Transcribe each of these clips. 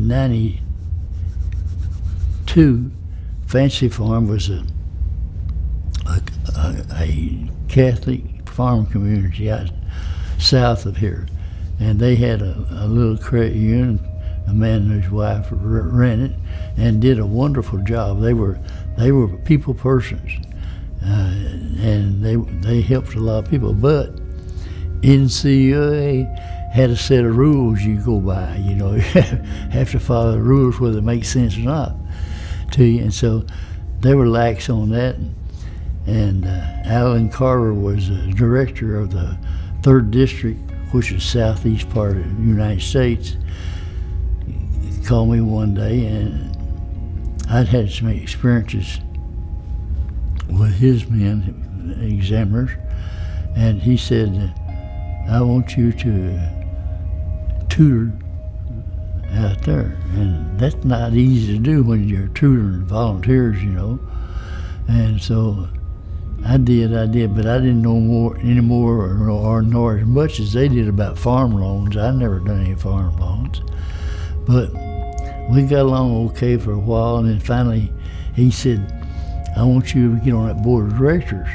1992, Fancy Farm was a Catholic farm community out south of here, and they had a little credit union. A man and his wife ran it and did a wonderful job. They were people persons, and they helped a lot of people. But NCUA had a set of rules you go by. You know, you have to follow the rules whether it makes sense or not to you. And so they were lax on that. And Alan Carter was the director of the 3rd District, which is southeast part of the United States. He called me one day, and I'd had some experiences with his men, examiners, and he said, I want you to tutor out there. And that's not easy to do when you're tutoring volunteers, you know. And so I did, but I didn't know any more nor as much as they did about farm loans. I never done any farm loans. But we got along okay for a while, and then finally he said, I want you to get on that board of directors.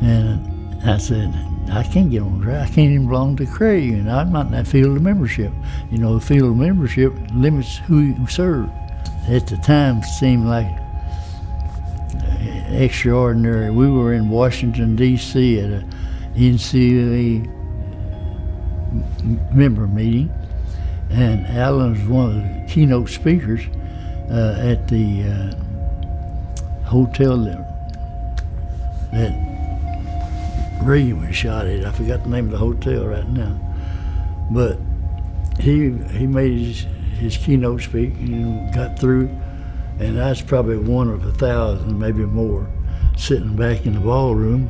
And I said, I can't get on there. I can't even belong to the credit union. I'm not in that field of membership. You know, the field of membership limits who you serve. At the time, it seemed like extraordinary. We were in Washington, D.C. at a NCUA member meeting, and Alan was one of the keynote speakers at the hotel that Reagan was shot at. I forgot the name of the hotel right now, but he made his keynote speak and got through, and I was probably one of 1,000, maybe more, sitting back in the ballroom.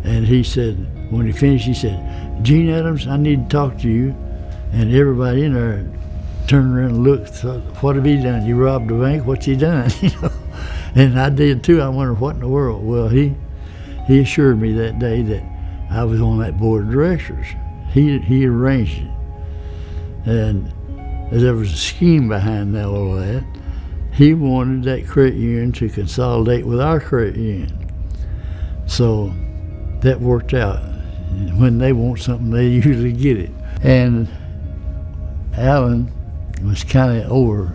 And he said, when he finished, he said, Gene Adams, I need to talk to you. And everybody in there turned around and looked, thought, what have he done? You robbed a bank? What's he done? You know? And I did too. I wondered, what in the world? Well, he assured me that day that I was on that board of directors. He arranged it. And there was a scheme behind all of that. He wanted that credit union to consolidate with our credit union. So that worked out. When they want something, they usually get it. And Alan was kind of over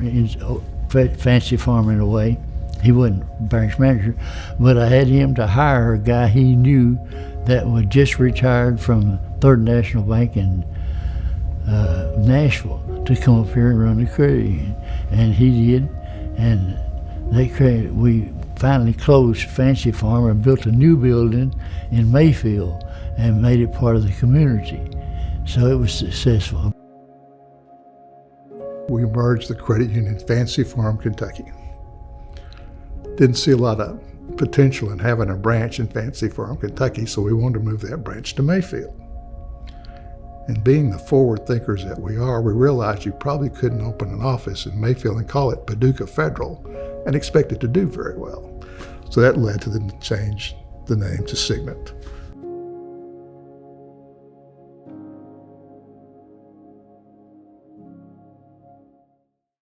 Fancy Farm in a way. He wasn't branch manager, but I had him to hire a guy he knew that was just retired from Third National Bank in Nashville to come up here and run the credit union. And he did, and we finally closed Fancy Farm and built a new building in Mayfield and made it part of the community. So it was successful. We merged the credit union Fancy Farm, Kentucky. Didn't see a lot of potential in having a branch in Fancy Farm, Kentucky, so we wanted to move that branch to Mayfield. And being the forward thinkers that we are, we realized you probably couldn't open an office in Mayfield and call it Paducah Federal and expect it to do very well. So that led to them to change the name to Signet.